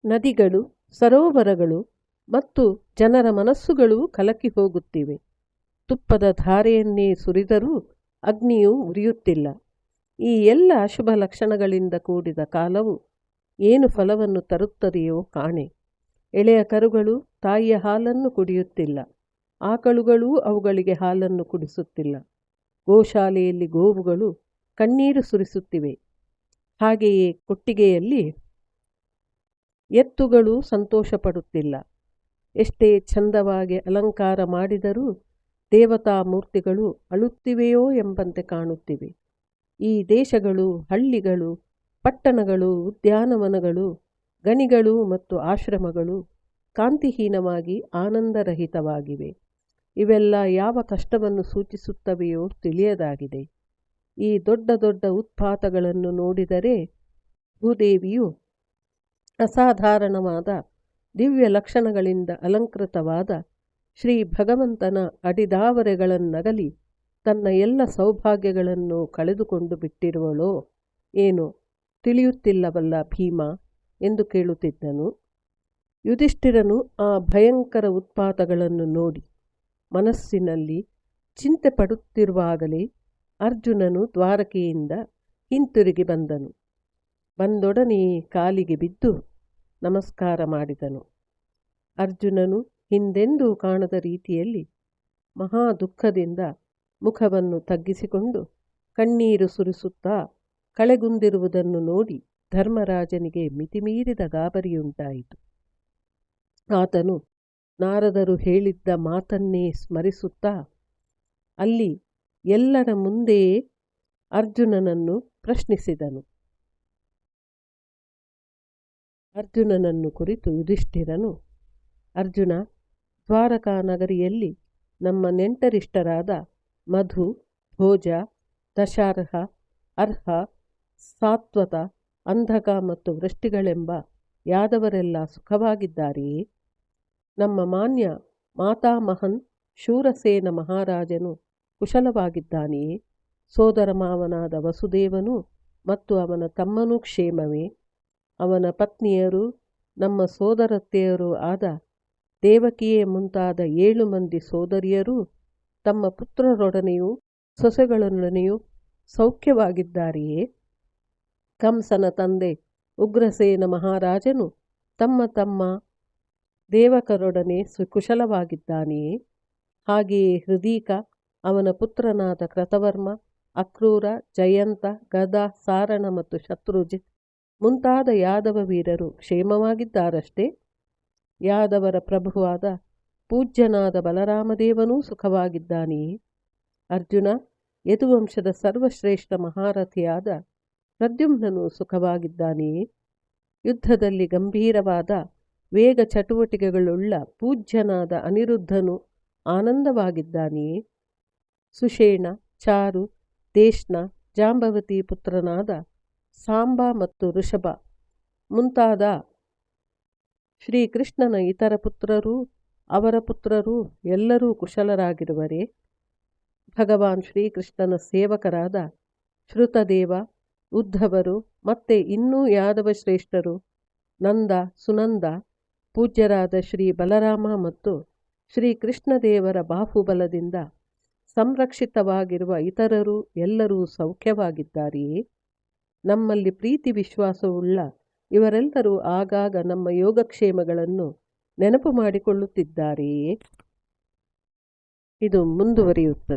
ನದಿಗಳು, ಸರೋವರಗಳು ಮತ್ತು ಜನರ ಮನಸ್ಸುಗಳು ಕಲಕಿ ಹೋಗುತ್ತಿವೆ. ತುಪ್ಪದ ಧಾರೆಯನ್ನೇ ಸುರಿದರೂ ಅಗ್ನಿಯು ಉರಿಯುತ್ತಿಲ್ಲ. ಈ ಎಲ್ಲ ಅಶುಭ ಲಕ್ಷಣಗಳಿಂದ ಕೂಡಿದ ಕಾಲವು ಏನು ಫಲವನ್ನು ತರುತ್ತದೆಯೋ ಕಾಣೆ. ಎಳೆಯ ಕರುಗಳು ತಾಯಿಯ ಹಾಲನ್ನು ಕುಡಿಯುತ್ತಿಲ್ಲ. ಆಕಳುಗಳೂ ಅವುಗಳಿಗೆ ಹಾಲನ್ನು ಕುಡಿಸುತ್ತಿಲ್ಲ. ಗೋಶಾಲೆಯಲ್ಲಿ ಗೋವುಗಳು ಕಣ್ಣೀರು ಸುರಿಸುತ್ತಿವೆ. ಹಾಗೆಯೇ ಕೊಟ್ಟಿಗೆಯಲ್ಲಿ ಎತ್ತುಗಳು ಸಂತೋಷಪಡುತ್ತಿಲ್ಲ. ಎಷ್ಟೇ ಚಂದವಾಗಿ ಅಲಂಕಾರ ಮಾಡಿದರೂ ದೇವತಾ ಮೂರ್ತಿಗಳು ಅಳುತ್ತಿವೆಯೋ ಎಂಬಂತೆ ಕಾಣುತ್ತಿವೆ. ಈ ದೇಶಗಳು, ಹಳ್ಳಿಗಳು, ಪಟ್ಟಣಗಳು, ಉದ್ಯಾನವನಗಳು, ಗಣಿಗಳು ಮತ್ತು ಆಶ್ರಮಗಳು ಕಾಂತಿಹೀನವಾಗಿ ಆನಂದರಹಿತವಾಗಿವೆ. ಇವೆಲ್ಲ ಯಾವ ಕಷ್ಟವನ್ನು ಸೂಚಿಸುತ್ತವೆಯೋ ತಿಳಿಯದಾಗಿದೆ. ಈ ದೊಡ್ಡ ದೊಡ್ಡ ಉತ್ಪಾತಗಳನ್ನು ನೋಡಿದರೆ ಭೂದೇವಿಯು ಅಸಾಧಾರಣವಾದ ದಿವ್ಯ ಲಕ್ಷಣಗಳಿಂದ ಅಲಂಕೃತವಾದ ಶ್ರೀ ಭಗವಂತನ ಅಡಿದಾವರೆಗಳನ್ನಗಲಿ ತನ್ನ ಎಲ್ಲ ಸೌಭಾಗ್ಯಗಳನ್ನು ಕಳೆದುಕೊಂಡು ಬಿಟ್ಟಿರುವಳೋ ಏನೋ ತಿಳಿಯುತ್ತಿಲ್ಲವಲ್ಲ ಭೀಮ ಎಂದು ಕೇಳುತ್ತಿದ್ದನು. ಯುಧಿಷ್ಠಿರನು ಆ ಭಯಂಕರ ಉತ್ಪಾತಗಳನ್ನು ನೋಡಿ ಮನಸ್ಸಿನಲ್ಲಿ ಚಿಂತೆ ಪಡುತ್ತಿರುವಾಗಲೇ ಅರ್ಜುನನು ದ್ವಾರಕೆಯಿಂದ ಹಿಂತಿರುಗಿ ಬಂದನು. ಬಂದೊಡನೆಯೇ ಕಾಲಿಗೆ ಬಿದ್ದು ನಮಸ್ಕಾರ ಮಾಡಿದನು. ಅರ್ಜುನನು ಹಿಂದೆಂದೂ ಕಾಣದ ರೀತಿಯಲ್ಲಿ ಮಹಾ ದುಃಖದಿಂದ ಮುಖವನ್ನು ತಗ್ಗಿಸಿಕೊಂಡು ಕಣ್ಣೀರು ಸುರಿಸುತ್ತಾ ಕಳೆಗುಂದಿರುವುದನ್ನು ನೋಡಿ ಧರ್ಮರಾಜನಿಗೆ ಮಿತಿಮೀರಿದ ಗಾಬರಿಯುಂಟಾಯಿತು. ಆತನು ನಾರದರು ಹೇಳಿದ್ದ ಮಾತನ್ನೇ ಸ್ಮರಿಸುತ್ತಾ ಅಲ್ಲಿ ಎಲ್ಲರ ಮುಂದೆಯೇ ಅರ್ಜುನನನ್ನು ಪ್ರಶ್ನಿಸಿದನು. ಅರ್ಜುನನನ್ನು ಕುರಿತು ಯುಧಿಷ್ಠಿರನು, ಅರ್ಜುನ, ದ್ವಾರಕಾ ನಗರಿಯಲ್ಲಿ ನಮ್ಮ ನೆಂಟರಿಷ್ಟರಾದ ಮಧು, ಭೋಜ, ದಶಾರ್ಹ, ಅರ್ಹ, ಸಾತ್ವತ, ಅಂಧಕ ಮತ್ತು ವೃಷ್ಟಿಗಳೆಂಬ ಯಾದವರೆಲ್ಲ ಸುಖವಾಗಿದ್ದಾರೆಯೇ? ನಮ್ಮ ಮಾನ್ಯ ಮಾತಾಮಹನ್ ಶೂರಸೇನ ಮಹಾರಾಜನು ಕುಶಲವಾಗಿದ್ದಾನೆಯೇ? ಸೋದರ ಮಾವನಾದ ವಸುದೇವನು ಮತ್ತು ಅವನ ತಮ್ಮನೂ ಕ್ಷೇಮವೇ? ಅವನ ಪತ್ನಿಯರು ನಮ್ಮ ಸೋದರತೆಯರೂ ಆದ ದೇವಕಿಯೇ ಮುಂತಾದ 7 ಮಂದಿ ಸೋದರಿಯರೂ ತಮ್ಮ ಪುತ್ರರೊಡನೆಯೂ ಸೊಸೆಗಳೊಡನೆಯೂ ಸೌಖ್ಯವಾಗಿದ್ದಾರೆಯೇ? ಕಂಸನ ತಂದೆ ಉಗ್ರಸೇನ ಮಹಾರಾಜನು ತಮ್ಮ ತಮ್ಮ ದೇವಕರೊಡನೆ ಕುಶಲವಾಗಿದ್ದಾನೆಯೇ? ಹಾಗೆಯೇ ಹೃದೀಕ, ಅವನ ಪುತ್ರನಾದ ಕೃತವರ್ಮ, ಅಕ್ರೂರ, ಜಯಂತ, ಗದ, ಸಾರಣ ಮತ್ತು ಶತ್ರುಜಿತ್ ಮುಂತಾದ ಯಾದವ ವೀರರು ಕ್ಷೇಮವಾಗಿದ್ದಾರಷ್ಟೇ? ಯಾದವರ ಪ್ರಭುವಾದ ಪೂಜ್ಯನಾದ ಬಲರಾಮದೇವನೂ ಸುಖವಾಗಿದ್ದಾನೆಯೇ? ಅರ್ಜುನ, ಯದುವಂಶದ ಸರ್ವಶ್ರೇಷ್ಠ ಮಹಾರಥಿಯಾದ ಪ್ರದ್ಯುಮ್ನನು ಸುಖವಾಗಿದ್ದಾನೆಯೇ? ಯುದ್ಧದಲ್ಲಿ ಗಂಭೀರವಾದ ವೇಗ ಚಟುವಟಿಕೆಗಳುಳ್ಳ ಪೂಜ್ಯನಾದ ಅನಿರುದ್ಧನು ಆನಂದವಾಗಿದ್ದಾನೆಯೇ? ಸುಷೇಣ, ಚಾರು, ದೇಶ್ನ, ಜಾಂಬವತಿ ಪುತ್ರನಾದ ಸಾಂಬ ಮತ್ತು ಋಷಭ ಮುಂತಾದ ಶ್ರೀಕೃಷ್ಣನ ಇತರ ಪುತ್ರರೂ ಅವರ ಪುತ್ರರೂ ಎಲ್ಲರೂ ಕುಶಲರಾಗಿರುವರೇ? ಭಗವಾನ್ ಶ್ರೀಕೃಷ್ಣನ ಸೇವಕರಾದ ಶ್ರುತದೇವ, ಉದ್ಧವರು ಮತ್ತೆ ಇನ್ನೂ ಯಾದವ ಶ್ರೇಷ್ಠರು ನಂದ, ಸುನಂದ, ಪೂಜ್ಯರಾದ ಶ್ರೀ ಬಲರಾಮ ಮತ್ತು ಶ್ರೀಕೃಷ್ಣದೇವರ ಬಾಹುಬಲದಿಂದ ಸಂರಕ್ಷಿತವಾಗಿರುವ ಇತರರು ಎಲ್ಲರೂ ಸೌಖ್ಯವಾಗಿದ್ದಾರೆಯೇ? ನಮ್ಮಲ್ಲಿ ಪ್ರೀತಿ ವಿಶ್ವಾಸವುಳ್ಳ ಇವರೆಲ್ಲರೂ ಆಗಾಗ ನಮ್ಮ ಯೋಗಕ್ಷೇಮಗಳನ್ನು ನೆನಪು ಮಾಡಿಕೊಳ್ಳುತ್ತಿದ್ದಾರೆಯೇ? ಇದು ಮುಂದುವರಿಯುತ್ತದೆ.